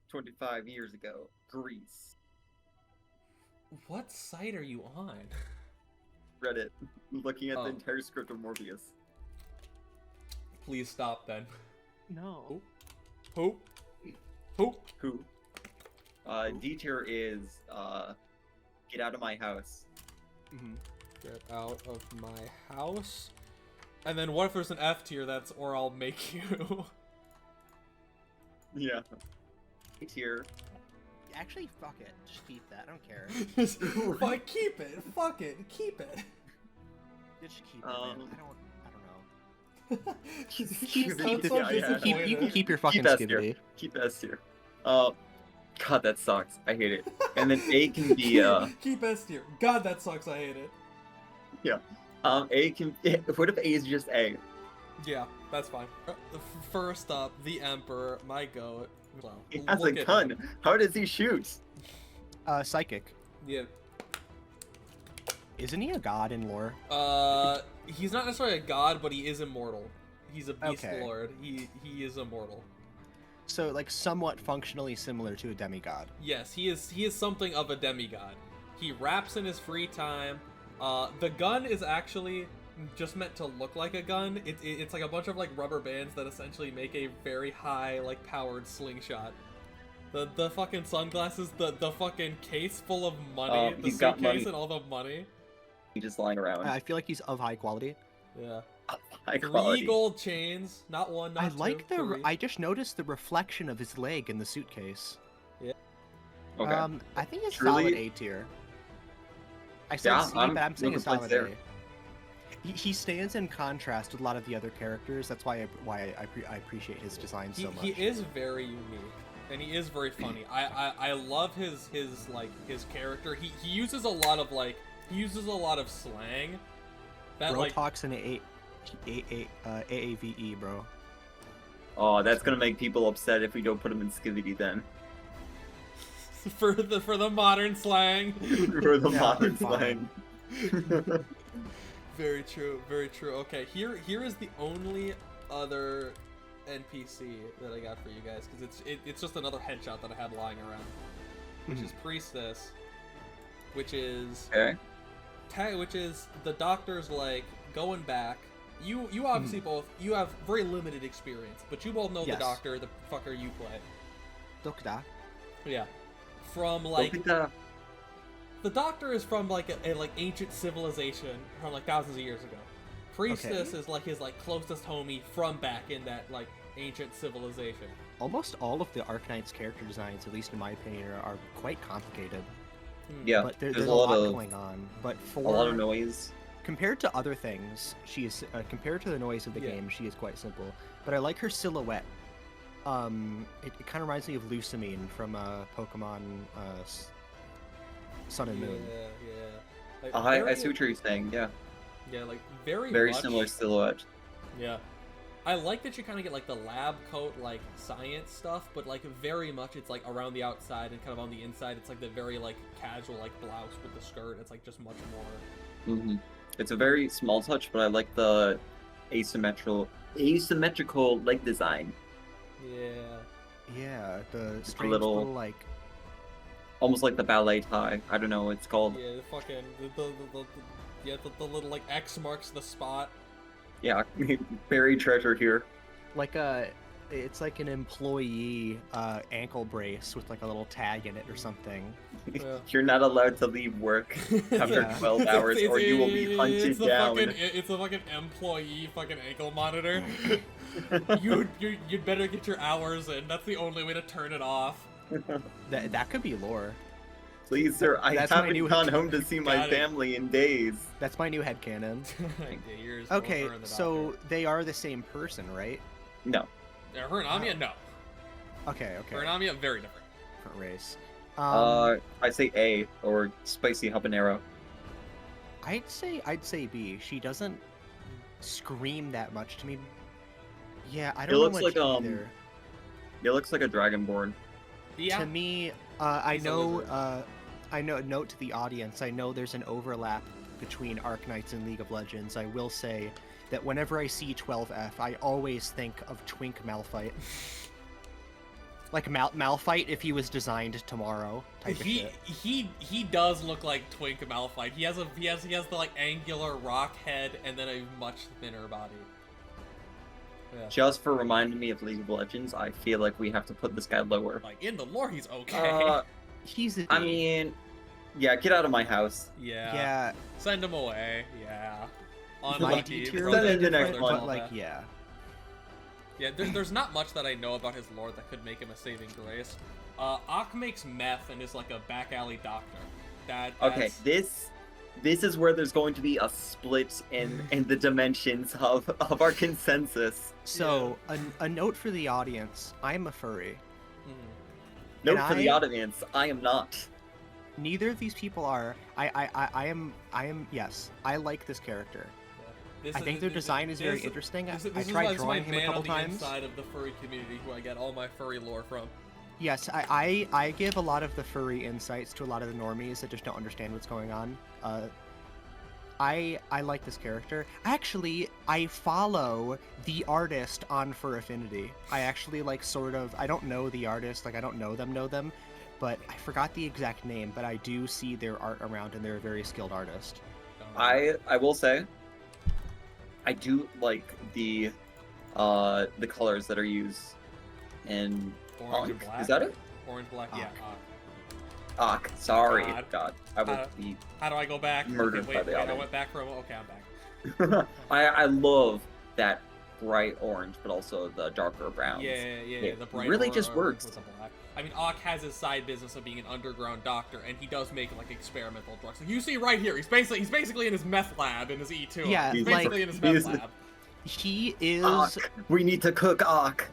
25 years ago, Greece. What site are you on? Reddit. Looking at the Oh. entire script of Morbius. Please stop then. No. Who? Who? Who? D tier is get out of my house. Get out of my house. And then what if there's an F tier that's or I'll make you? Yeah. A tier. Actually, fuck it. Just keep that. I don't care. Fuck, keep it. Fuck it. Keep it. Just keep it, man. I don't know. Keep your fucking S tier. skibidi. Keep S tier. God, that sucks. I hate it. And then A can be Keep S tier. God, that sucks. I hate it. yeah. A can. What if A is just A? Yeah, that's fine. First up, the Emperor, my goat. Well, He has a look at gun. him. How does he shoot? Psychic. Yeah. Isn't he a god in lore? He's not necessarily a god, but he is immortal. He's a beast Okay. lord. He is immortal. So, like, somewhat functionally similar to a demigod. Yes, he is something of a demigod. He raps in his free time. The gun is actually just meant to look like a gun. It's like a bunch of like rubber bands that essentially make a very high like powered slingshot. The fucking sunglasses, the fucking case full of money, the he's got suitcase money. and all the money. He's just lying around. I feel like he's of high quality. Yeah. High 3 quality. gold chains, not one, not I two, like the. 3. I just noticed the reflection of his leg in the suitcase. Okay. I think it's Truly? solid A tier. I said Yeah, C, I'm but I'm saying no a complaints solid there. A. He stands in contrast with a lot of the other characters. That's why I appreciate his design so much. He is very unique, and he is very funny. I love his character. He uses a lot of slang. That Bro like talks in AAVE, bro. Oh, that's gonna make people upset if we don't put him in Skibidi then. for the modern slang. For the Yeah, modern fine. slang. Very true, very true. Okay, here is the only other NPC that I got for you guys because it's just another headshot that I had lying around, which is Priestess, which is Okay. which is the doctor's like going back. You obviously both you have very limited experience, but you both know Yes. the doctor, the fucker you play. Doctor. Yeah, from like Dokita. the doctor is from like a like ancient civilization from like thousands of years ago. Priestess is like his like closest homie from back in that like ancient civilization. Almost all of the Arknights character designs, at least in my opinion, are quite complicated. Yeah, But there's there's a lot of going on. But a lot of for noise. compared to other things, she is compared to the noise of the Yeah. game, she is quite simple. But I like her silhouette. It kind of reminds me of Lusamine from Pokemon Sun and Moon. Yeah. Like, I very- see what you're saying. Yeah, Yeah, like very much, similar silhouette. Yeah. I like that you kind of get like the lab coat like science stuff, but like very much it's like around the outside and kind of on the inside it's like the very like casual like blouse with the skirt. It's like just much more. It's a very small touch, but I like the asymmetrical leg design. Yeah. Yeah, the strange little- little like Almost like the ballet tie. I don't know what it's called. Yeah, the fucking the little like X marks the spot. Yeah, buried treasure here. like it's like an employee ankle brace with like a little tag in it or something. Yeah. You're not allowed to leave work after Yeah. 12 hours, or you will be hunted it's the down. It's a fucking employee fucking ankle monitor. You'd better get your hours in. That's the only way to turn it off. That could be lore. Please, sir, I That's my haven't new- gone home to see my Got it. family in days. That's my new headcanon. Years Okay, over in the so doctor. they are the same person, right? No. Yeah, her and Amiya, no. Okay, Her and Amiya, very different. different race. I say A, or spicy habanero. I'd say B. She doesn't scream that much to me. Yeah, I It don't know looks much like, either. It looks like a dragonborn. Yeah. To me, I He's a know. lizard. I know. Note to the audience. I know there's an overlap between Arknights and League of Legends. I will say that whenever I see 12F, I always think of Twink Malphite. like Malphite if he was designed tomorrow type of shit. He does look like Twink Malphite. He has the like angular rock head and then a much thinner body. Yeah. Just for reminding me of League of Legends, I feel like we have to put this guy lower. Like in the lore, he's okay. He's a I mean, yeah, get out of my house. yeah. Send him away. Yeah. My Unlucky. D tier Send is him the next different, one. but like yeah. Yeah, there's not much that I know about his lore that could make him a saving grace. Ak makes meth and is like a back alley doctor. Okay, this is where there's going to be a split in the dimensions of our consensus. So a note for the audience: I'm a furry. Note And for the audience: I am not. Neither of these people are. I am. Yes, I like this character. I think their design is very interesting. I tried drawing him a couple times. Inside of the furry community, who I get all my furry lore from. Yes, I give a lot of the furry insights to a lot of the normies that just don't understand what's going on. I like this character. Actually, I follow the artist on Fur Affinity. I actually like sort of. I don't know the artist. Like I don't know them, but I forgot the exact name. But I do see their art around, and they're a very skilled artist. I will say, I do like the colors that are used in Orange and black. Is that it? Orange, black, yeah. Ak, sorry. God. I will be How do I go back? murdered Okay, by the I audience. went back from. Okay, I'm back. I love that bright orange, but also the darker browns. Yeah. It The bright really orange just with works. the black. I mean, Ak has his side business of being an underground doctor, and he does make like experimental drugs. Like, you see right here, he's basically in his meth lab in his E2. Yeah, he's like- basically in his meth lab. He is. Ak, we need to cook Ak.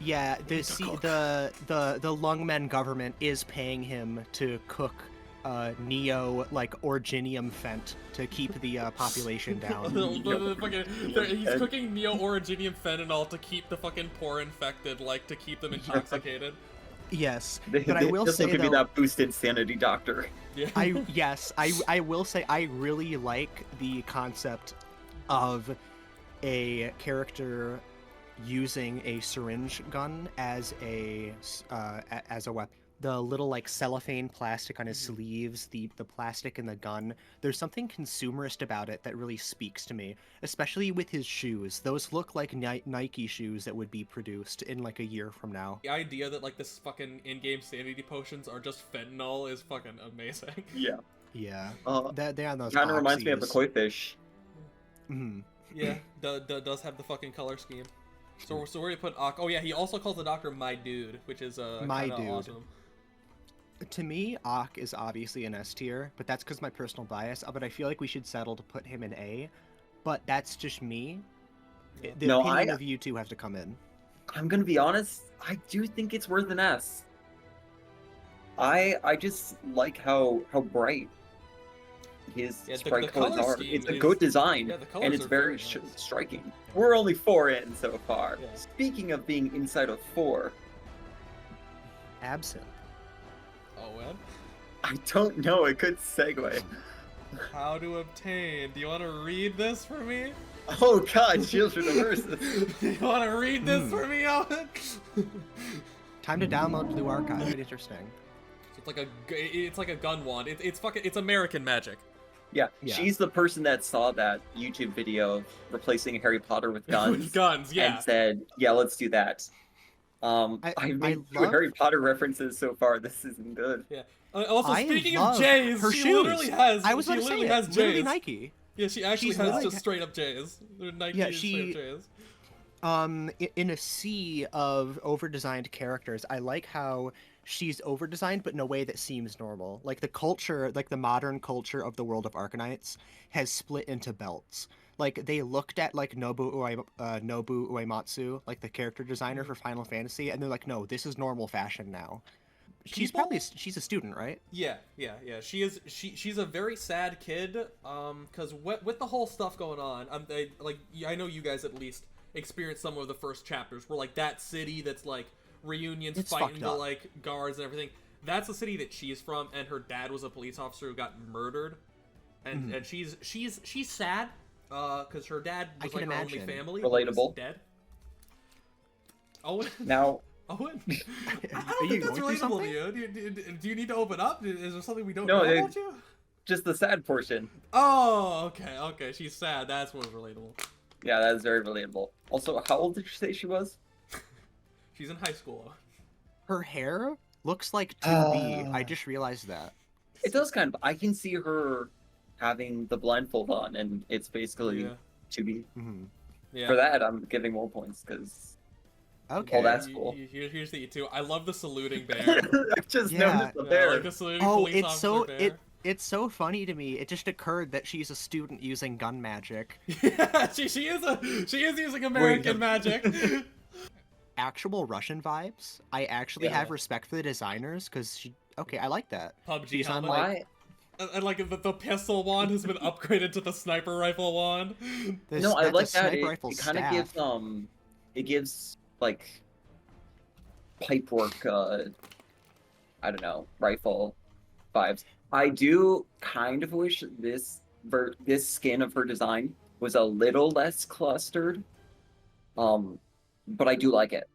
Yeah, the Lungmen government is paying him to cook neo like originium fent to keep the population down. He's cooking neo-originium fentanyl to keep the fucking poor infected, like to keep them intoxicated. Yes, but I will this say will give though, you that boosted sanity doctor. Yeah. I will say I really like the concept of a character using a syringe gun as a weapon. The little like cellophane plastic on his sleeves, the plastic in the gun. There's something consumerist about it that really speaks to me, especially with his shoes. Those look like Nike shoes that would be produced in like a year from now. The idea that like this fucking in-game sanity potions are just fentanyl is fucking amazing. Yeah. Yeah. They're on those. Kind of reminds me of the oxys. koi fish. Mhm. Yeah, does have the fucking color scheme. So where do you put Ak? Oh yeah, he also calls the doctor my dude, which is My kinda dude. awesome. To me, Ak is obviously an S tier, but that's because my personal bias. But I feel like we should settle to put him in A. But that's just me. Yeah. The No, opinion of you two have to come in. I'm gonna be honest. I do think it's worth an S. I just like how bright his Yeah, the sprite colors color are. scheme It's a is- good design, yeah, the colors and it's are very very nice. striking. We're only 4 in so far. Yeah. Speaking of being inside of 4, Absent. Owen, I don't know a good segue. how to obtain? Do you want to read this for me? Oh god, Shields Reverses. Do you want to read this for me, Owen? Time to download Blue Archive. Interesting. It's like a gun wand. It's American magic. Yeah, Yeah. she's the person that saw that YouTube video of replacing Harry Potter with guns. With guns, yeah. And said, yeah, let's do that. I've made two love- Harry Potter references so far. This isn't good. Yeah. Also, I speaking of love J's, her she shoes. literally has. I was she about to say literally it. has Literally J's. Nike. Yeah, she actually She's has literally- just straight up J's. They're Nike Yeah, straight up J's. In a sea of over-designed characters, I like how she's over-designed, but in a way that seems normal. Like the culture, like the modern culture of the world of Arknights has split into belts. Like they looked at like Nobu Uematsu, like the character designer for Final Fantasy, and they're like, no, this is normal fashion now. She's a student, right? Yeah. She is. She's a very sad kid. Because with the whole stuff going on, I know you guys at least experienced some of the first chapters where like that city that's like reunions It's fighting fucked the up. like guards and everything. That's the city that she's from, and her dad was a police officer who got murdered, and and she's sad. Because her dad I was can like her only imagine. family. Who was Relatable. dead. Owen. Now, Owen. don't think you that's going through relatable to you. Do you need to open up? Is there something we don't No, know about you? Just the sad portion. Oh, okay. She's sad. That's what was relatable. Yeah, that is very relatable. Also, how old did you say she was? She's in high school. Her hair looks like 2B. I just realized that. It does kind of. I can see her having the blindfold on, and it's basically 2B. Mm-hmm. Yeah. For that, I'm giving more points because. Okay. Oh, that's cool. Here's the too. I love the saluting bear. I just Yeah. noticed the bear. Like the saluting Oh, police it's officer so bear. it's so funny to me. It just occurred that she's a student using gun magic. Yeah, she is using American magic. Actual Russian vibes. I actually Yeah. have respect for the designers because she. Okay, I like that. PUBG She's on, helmet. like- Why? And like the pistol wand has been upgraded to the sniper rifle wand. This, No, I that's like a that. sniper rifle It kind of staff. gives it gives like pipe work. I don't know, rifle vibes. I do kind of wish this skin of her design was a little less clustered. But I do like it.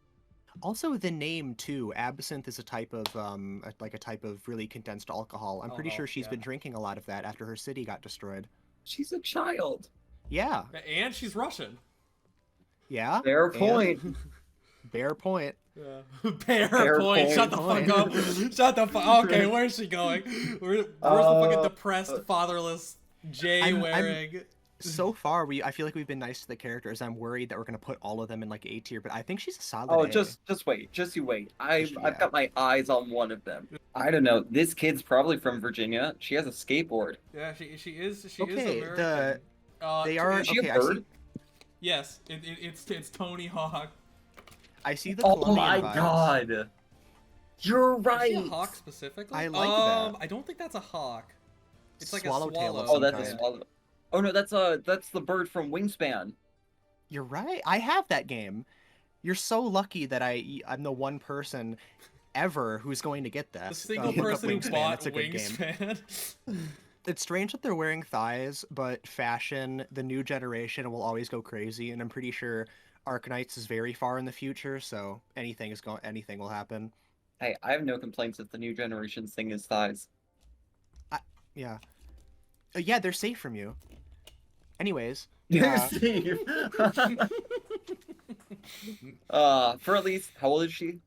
Also, the name too. Absinthe is a type of a type of really condensed alcohol. I'm pretty Alcohol, sure she's yeah. been drinking a lot of that after her city got destroyed. She's a child. Yeah. And she's Russian. Yeah. Fair and- point. Fair point. Yeah. Fair Fair point. Shut the point. fuck up. Shut the fuck. Okay, where's she going? Where's the fucking depressed, fatherless Jay I'm- wearing? So far, I feel like we've been nice to the characters. I'm worried that we're gonna put all of them in like A tier, but I think she's a solid Oh, A. just wait. Just you wait. I've Yeah. got my eyes on one of them. I don't know. This kid's probably from Virginia. She has a skateboard. Yeah, she is Okay, American. they are- Is she okay, a I see- bird? Yes, it's Tony Hawk. I see the Oh Colombian my vibes. god. You're Is right. she a hawk specifically? I like that. I don't think that's a hawk. It's like Swallowtail a of swallow. Oh, that's a Sometime. swallow. Oh no, that's the bird from Wingspan. You're right. I have that game. You're so lucky that I'm the one person ever who's going to get that. The single Look up person who Wingspan. bought It's a good game. Wingspan. It's strange that they're wearing thighs, but fashion, the new generation will always go crazy, and I'm pretty sure Arknights is very far in the future, so anything will happen. Hey, I have no complaints if the new generation's thing is thighs. Yeah. Yeah, they're safe from you. Anyways. You're uh, safe. For at least, how old is she?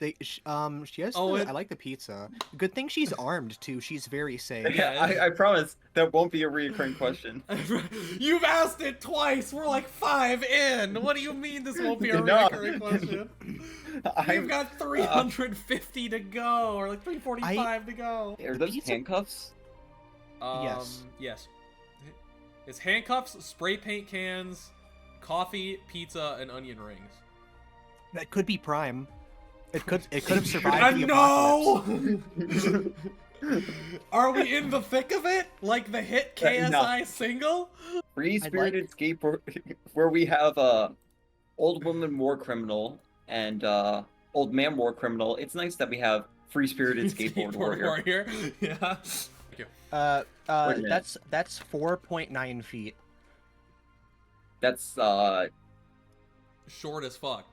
she has Oh, I like the pizza. Good thing she's armed too. She's very safe. Yeah. I promise that won't be a reoccurring question. You've asked it twice. We're like 5 in. What do you mean this won't be a No. recurring question? I'm- You've got 350 to go, or like 345 to go. Are those pizza- handcuffs? Yes. Yes. It's handcuffs, spray paint cans, coffee, pizza, and onion rings. That could be Prime. It could have survived the apocalypse. No! Are we in the thick of it? Like the hit KSI No. single? Free spirited skateboard, where we have old woman war criminal and old man war criminal. It's nice that we have free spirited skateboard warrior. Yeah. Wait a minute. That's 4.9 feet. That's Short as fuck.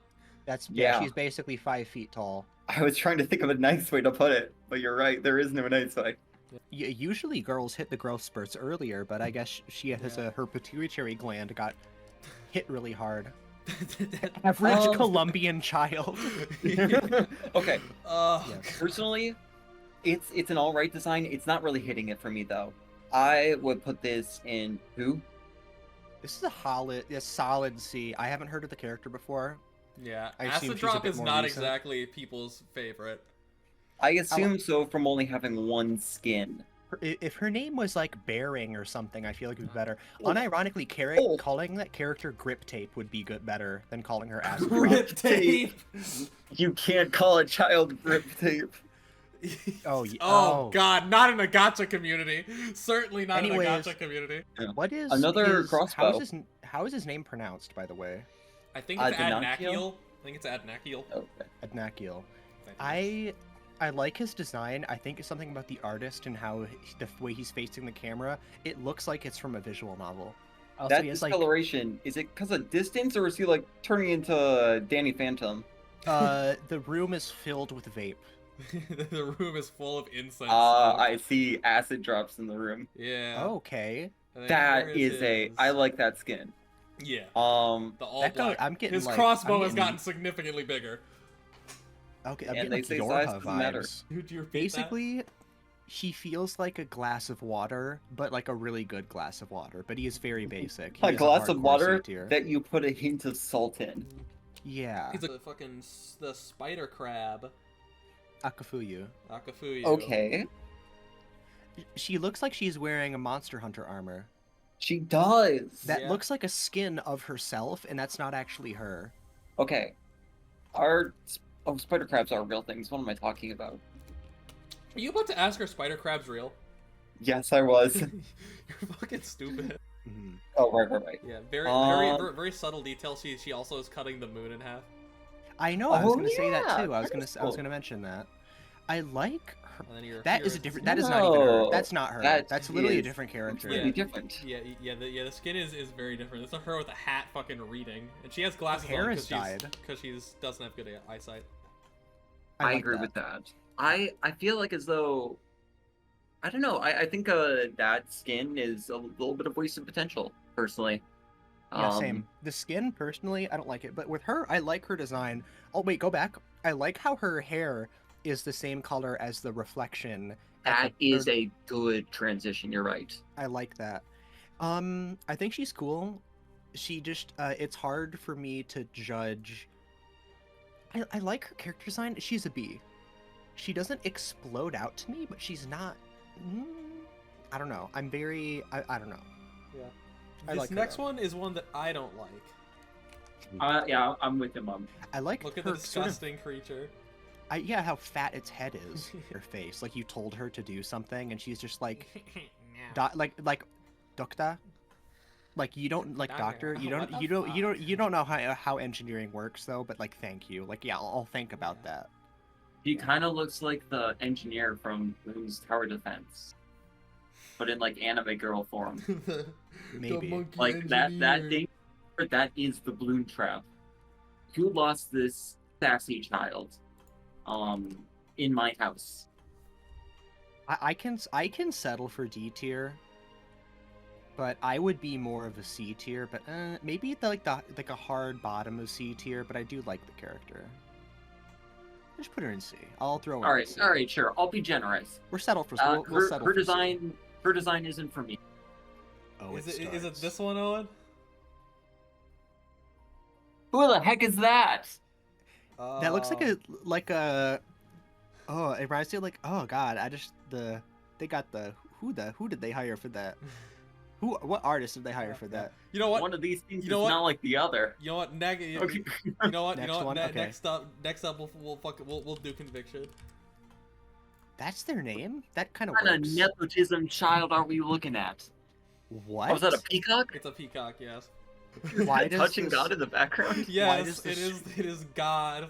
That's Yeah. she's basically 5 feet tall. I was trying to think of a nice way to put it, but you're right. There is no nice way. Usually girls hit the growth spurts earlier, but I guess she has Yeah. her pituitary gland got hit really hard. Average Colombian child. Okay, Yes. personally, it's an all right design. It's not really hitting it for me though. I would put this in who? This is a solid C. I haven't heard of the character before. Yeah, I assume Acid she's a Drop bit is more not recent. exactly people's favorite. I assume so from only having one skin. If her name was like Bearing or something, I feel like it would be better. Oh. Unironically, Oh. calling that character Grip Tape would be better than calling her Acid Drop. Grip tape. You can't call a child grip tape. Oh, yeah. Oh God, not in a gacha community. Certainly not Anyways. in a gacha community. What is Another his, crossbow. How is his name pronounced, by the way? I think it's Adnakiel? Adnakiel. I think it's Adnakiel. Okay. Adnakiel. I like his design. I think it's something about the artist and how the way he's facing the camera. It looks like it's from a visual novel. Also, That he has like discoloration, is it because of distance or is he like turning into Danny Phantom? The room is filled with vape. The room is full of incense. smoke. I see acid drops in the room. Yeah. Okay. And then That here is a. his- I like that skin. Yeah. The The all That black. I'm getting His like, crossbow I'm has getting- gotten significantly bigger. Okay, I'm And getting they like say Yorha size doesn't matter. vibes. Dude, you repeat Basically, he feels like a glass of water, but like a really good glass of water. But he is very basic. He A is glass of hardcore water C-tier. that you put a hint of salt in. Yeah. He's like the fucking the spider crab. Akafuyu. Akafuyu. Okay. She looks like she's wearing a Monster Hunter armor. She does. That Yeah. looks like a skin of herself, and that's not actually her. Okay. Spider crabs are real things. What am I talking about? Are you about to ask her spider crab's real? Yes, I was. You're fucking stupid. Mhm. Oh, right. Yeah, very very subtle detail. She also is cutting the moon in half. I know. I was Oh, gonna say that yeah, too. I was that gonna. is I was cool. gonna mention that. I like her. And then you're, That here is a it's- different. That is not even her. No, That's not her. that That's literally a is different character. completely Yeah. different. Yeah, the skin is very different. It's her with a hat fucking reading. And she has glasses hair on has died. because she doesn't have good eyesight. I like agree that. with that. I feel like as though I don't know. I think that skin is a little bit of wasted potential, personally. Yeah, same. The skin, personally, I don't like it. But with her, I like her design. Oh, wait, go back. I like how her hair is the same color as the reflection. That at the is third- a good transition. You're right. I like that. I think she's cool. She just, it's hard for me to judge. I like her character design. She's a bee. She doesn't explode out to me, but she's not. I don't know. I'm very. I don't know. Yeah. I This like her, next though. one is one that I don't like. Yeah, I'm with him. I like Look at her the sort of. disgusting creature. Yeah, how fat its head is. Her face. Like you told her to do something, and she's just like, like, doctor. Like you don't like doctor. You What don't. the You don't know how engineering works though. But like, thank you. Like, yeah, I'll think about that. He kind of looks like the engineer from Moon's Tower Defense, but in like anime girl form. The Maybe. monkey Like that engineer. thing. That is the balloon trap. Who lost this sassy child? In my house. I can settle for D tier, but I would be more of a C tier. But maybe like a hard bottom of C tier. But I do like the character. Just put her in C. I'll throw her. All in right, C. all right, sure. I'll be generous. We're settled for. We'll Her, settle her for C. design, her design isn't for me. Oh, Is it starts. this one, Owen? Who the heck is that? That looks like a. Oh, it reminds me of like, oh god, they got who did they hire for that? What artist did they hire for that? You know what? One of these things You know is what? not like the other. You know what? Okay. You know what? Next one? Okay. Next up, we'll do conviction. That's their name? That kind of What kind works. of nepotism child are we looking at? What? Oh, is that a peacock? It's a peacock, yes. Why does Touching this- God in the background? Yes, does it this- is God.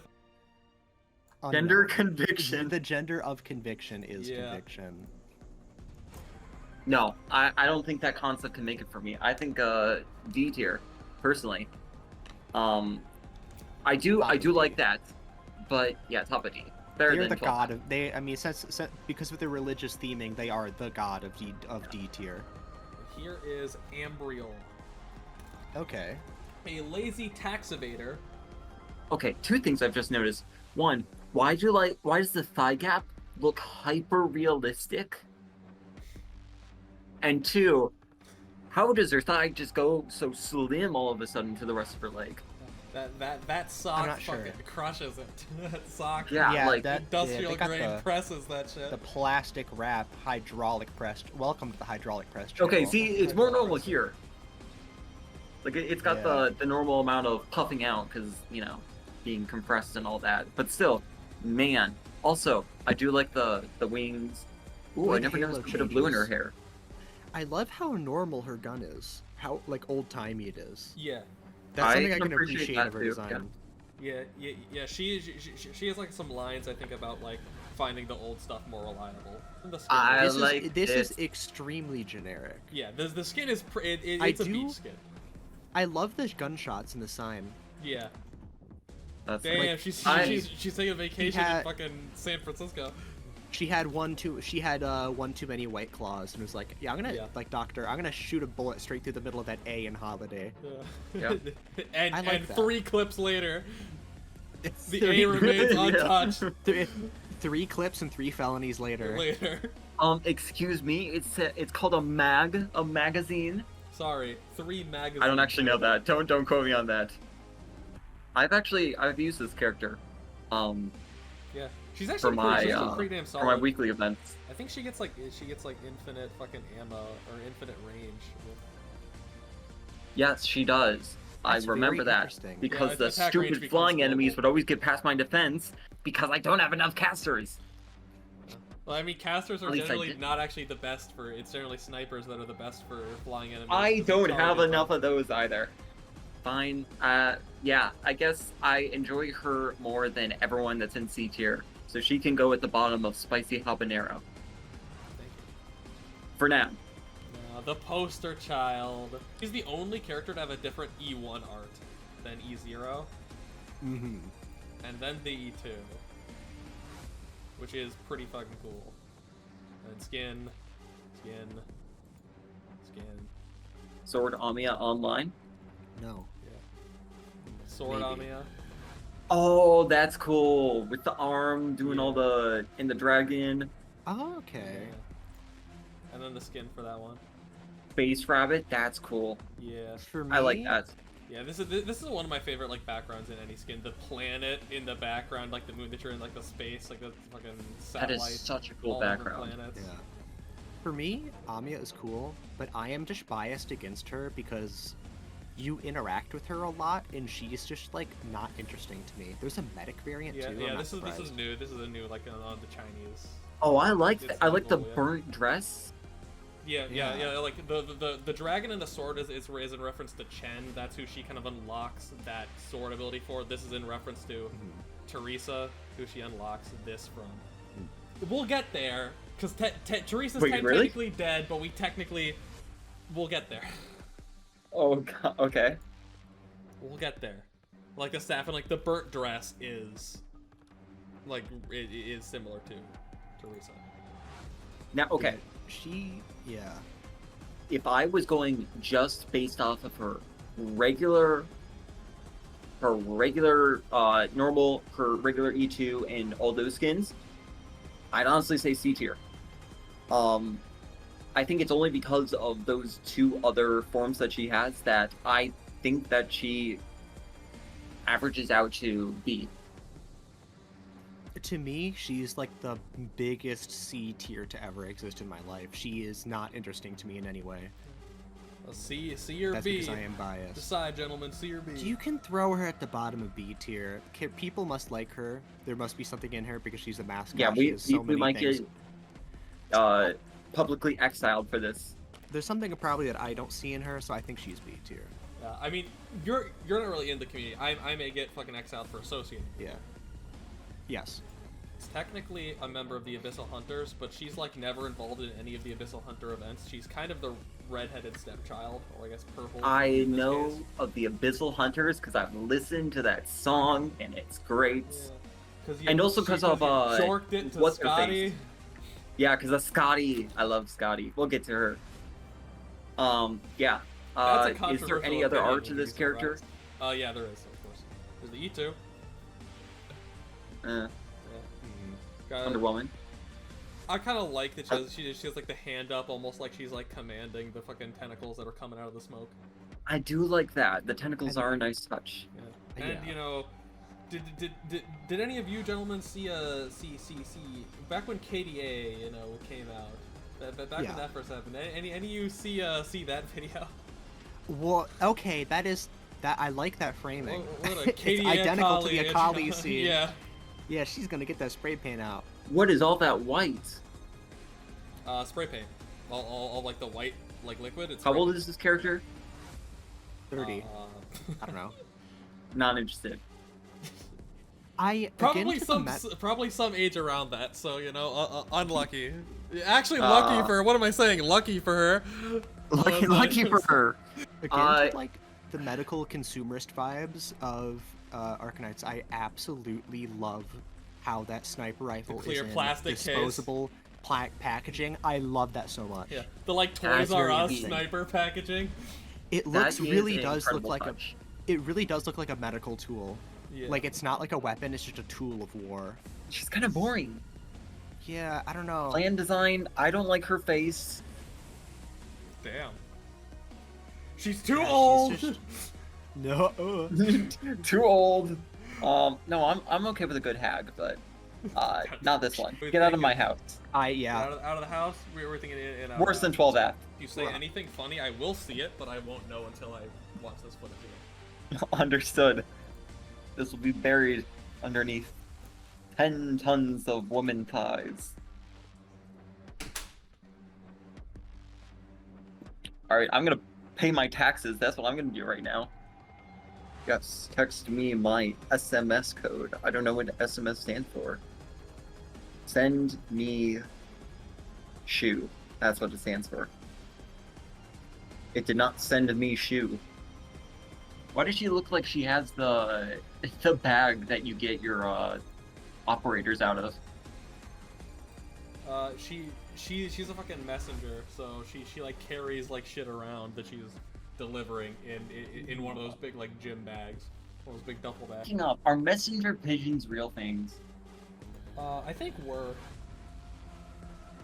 Gender Unknown. conviction. The gender of conviction is Yeah. conviction. No, I don't think that concept can make it for me. I think D tier, personally. I do like that, but yeah, top of D. Better They're than the 12. god of they. I mean, because of their religious theming, they are the god of D tier. Here is Ambriel, Okay. a lazy tax evader. Okay, two things I've just noticed. One, why does the thigh gap look hyper realistic? And two, how does her thigh just go so slim all of a sudden to the rest of her leg? That sock not sure. fucking crushes it. That sock. Yeah, like, that Industrial they got grade presses that shit. the plastic wrap hydraulic press. Welcome to the hydraulic press. Okay, channel. see, it's more normal here. Like, it's got Yeah. the normal amount of puffing out, because, you know, being compressed and all that. But still, man. Also, I do like the wings. Ooh, I Good never halo noticed a bit of blue in her changes. hair. I love how normal her gun is. How like old timey it is. Yeah, That's I something I can can appreciate appreciate that of her too, design. yeah. She has like some lines I think about like finding the old stuff more reliable. The skin I is- like this is this. extremely generic. yeah, the skin is I it's a do- beach skin. I love the gunshots in the sign. Yeah, That's Damn, like, she's I- she's taking a vacation in fucking San Francisco. She had one too many White Claws and was like, yeah, I'm gonna like doctor, I'm gonna shoot a bullet straight through the middle of that A in Holiday. Yeah. Yeah. and 3 clips later, the Three- A remains Yeah. untouched. 3 clips and 3 felonies later. Excuse me, it's called a magazine. Sorry, 3 magazines. I don't actually know that. Don't quote me on that. I've used this character, Yeah, she's for actually my pretty damn for solid. my weekly events. I think she gets like infinite fucking ammo or infinite range. Yes, she does. That's I remember very that interesting. because Yeah, the attack range stupid becomes flying global. enemies would always get past my defense because I don't have enough casters. Well, I mean, casters are At least I generally did. not actually the best for. It's generally snipers that are the best for flying enemies. I It's don't already have fun. enough of those either. Fine. Yeah, I guess I enjoy her more than everyone that's in C tier, so she can go at the bottom of spicy habanero Thank you. for now. The poster child. He's the only character to have a different E1 art than E0, Mm-hmm. and then the E2, which is pretty fucking cool. And skin. Sword Amiya Online. No. Sword Maybe. Amiya. Oh, that's cool. With the arm doing all the in the dragon. Oh, okay. And then the skin for that one. Space Rabbit, that's cool. Yeah. For me, I like that. Yeah, this is one of my favorite like backgrounds in any skin. The planet in the background, like the moon that you're in, like the space, like the fucking That satellite. is such a cool all over background. planets. Yeah. For me, Amiya is cool, but I am just biased against her because you interact with her a lot, and she's just like not interesting to me. There's a medic variant Yeah, too. yeah. I'm not This is surprised. new. This is a new like on the Chinese. Oh, I like It's that. I like the cool, yeah. burnt dress. Yeah. Yeah. Like the dragon and the sword is in reference to Chen. That's who she kind of unlocks that sword ability for. This is in reference to Teresa, who she unlocks this from. We'll get there, because Teresa's Wait, really? technically dead, but we'll get there. Oh, God. Okay. We'll get there. Like the staff and like the burnt dress is, like, it is similar to Teresa. Now, okay. Yeah. If I was going just based off of her regular normal, her regular E2 and all those skins, I'd honestly say C tier. I think it's only because of those 2 other forms that she has that I think that she averages out to B. To me, she's like the biggest C tier to ever exist in my life. She is not interesting to me in any way. Well, C or That's B. because I am biased. Decide, gentlemen. C or B. You can throw her at the bottom of B tier. People must like her. There must be something in her because she's a mascot. Yeah, She we has so many might things. get publicly exiled for this. There's something probably that I don't see in her, so I think she's B tier. Yeah, I mean, you're not really in the community. I may get fucking exiled for associating. Yeah. Yes. She's technically a member of the Abyssal Hunters, but she's like never involved in any of the Abyssal Hunter events. She's kind of the redheaded stepchild, or I guess purple. I in this know case. of the Abyssal Hunters because I've listened to that song and it's great. Yeah. And also 'cause of, jorked it to what's her Scotty. face? Yeah, because of Scotty. I love Scotty. We'll get to her. Yeah. That's a Is there controversial any other opinion, art to you'd this be character? surprised. Yeah, there is, of course. There's the E2. Uh, Got- Wonder Woman. I kind of like that she has like the hand up, almost like she's like commanding the fucking tentacles that are coming out of the smoke. I do like that. The tentacles are a nice touch. Yeah. And Yeah. you know, did any of you gentlemen see back when KDA came out? Back when Yeah. that first happened. Any of you see that video? Well, okay, that I like that framing. What a It's KDA identical to the Akali, Akali scene. Yeah. Yeah, she's gonna get that spray paint out. What is all that white? Spray paint. All like the white like liquid. It's How spray old paint. is this character? 30. I don't know. Not interested. Probably some age around that. So unlucky. Actually, lucky for what am I saying? Lucky for her. Lucky for her. Again, to, like the medical consumerist vibes of Arknights, I absolutely love how that sniper rifle is clear in plastic case. disposable packaging. I love that so much. Yeah, the like That's Toys R very Us amazing. sniper packaging. It That looks is really an does look incredible like touch. it really does look like a medical tool. Yeah. Like it's not like a weapon, it's just a tool of war. She's kind of boring. Yeah, I don't know. Plan design, I don't like her face. Damn. She's too Yeah, she's old. just- No. Too old. No, I'm okay with a good hag, but not this one. Get out of my house. Yeah. Out of the house. We were thinking in Worse than 12F. If you say anything funny, I will see it, but I won't know until I watch this footage again. Understood. This will be buried underneath 10 tons of woman thighs. Alright, I'm gonna pay my taxes. That's what I'm gonna do right now. Yes, text me my SMS code. I don't know what SMS stands for. Send me shoe. That's what it stands for. It did not send me shoe. Why does she look like she has the bag that you get your operators out of? She's a fucking messenger, so she like carries like shit around that she's delivering in one of those big like gym bags, one of those big duffel bags. Speaking of, are messenger pigeons real things? I think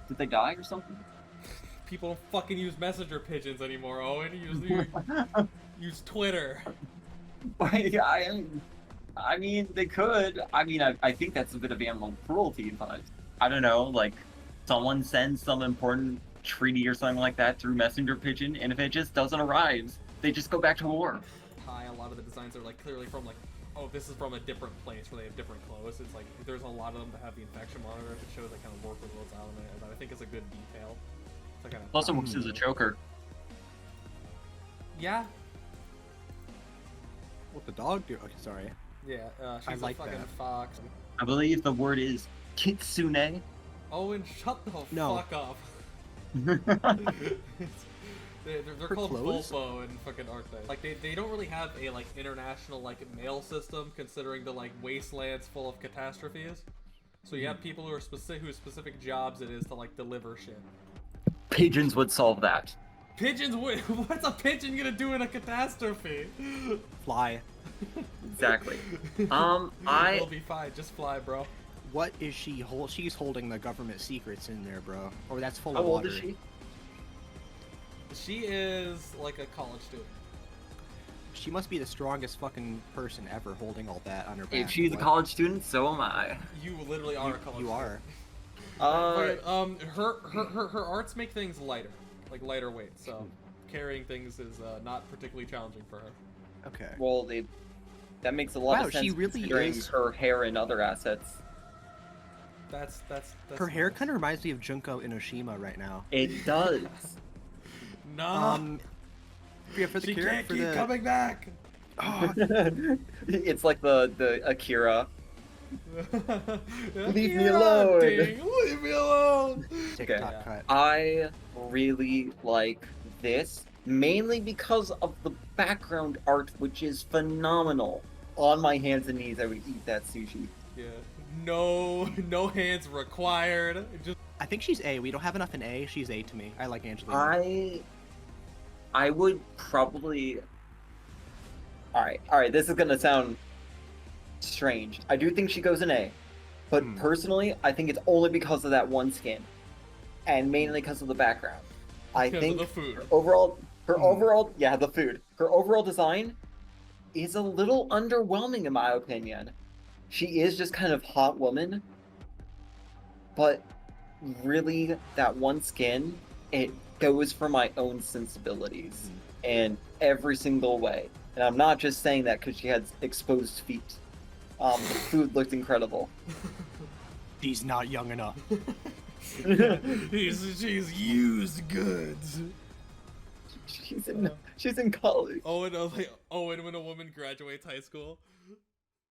Did they die or something? people don't fucking use messenger pigeons anymore. Owen, use Twitter. I mean, they could. I mean, I think that's a bit of animal cruelty, but I don't know, like, someone sends some important treaty or something like that through messenger pigeon, and if it just doesn't arrive, they just go back to war. A lot of the designs are like clearly from like, oh, this is from a different place where they have different clothes. It's like there's a lot of them that have the infection monitor. It shows they kind of work with those elements, and I think it's a good detail. It's like kind of Plus, it works as a choker. yeah. What the dog do? Okay, sorry. Yeah, she's I like a fucking that. fox. I believe the word is kitsune. Owen, shut the No. fuck up. They're Her called clothes? Volpo and fucking Arknights. Like they don't really have a like international like mail system considering the like wastelands full of catastrophes. So you have people who are whose specific jobs it is to like deliver shit. Pigeons would solve that. Pigeons? What's a pigeon gonna do in a catastrophe? Fly. Exactly. It'll I be fine. Just fly, bro. What is she She's holding the government secrets in there, bro. Or that's full how of old water. is she? She is like a college student. She must be the strongest fucking person ever holding all that on her back. If she's a What? college student, so am I. You literally are a college You student. are. Her arts make things lighter, like lighter weight. So carrying things is not particularly challenging for her. Okay. Well, that makes a lot Wow, of sense she really considering is- her hair and other assets. That's Her hair kind of reminds me of Junko Inoshima right now. It does. no. Yeah, for the she cure, can't for keep the coming back. Oh, It's like the Akira. Leave me alone. Leave me alone. TikTok Yeah. cut. I really like this, mainly because of the background art, which is phenomenal. On my hands and knees, I would eat that sushi. Yeah. No hands required. Just I think she's A. We don't have enough in A. She's A to me. I like Angelina. I would probably. All right. This is gonna sound strange. I do think she goes in A, but personally, I think it's only because of that one skin, and mainly because of the background. I because think of the food. her overall, yeah, the food. Her overall design is a little underwhelming in my opinion. She is just kind of hot woman, but really that one skin, it goes for my own sensibilities in every single way. And I'm not just saying that because she had exposed feet. The food looked incredible. She's not young enough. She's used goods. She's in college. Owen when a woman graduates high school,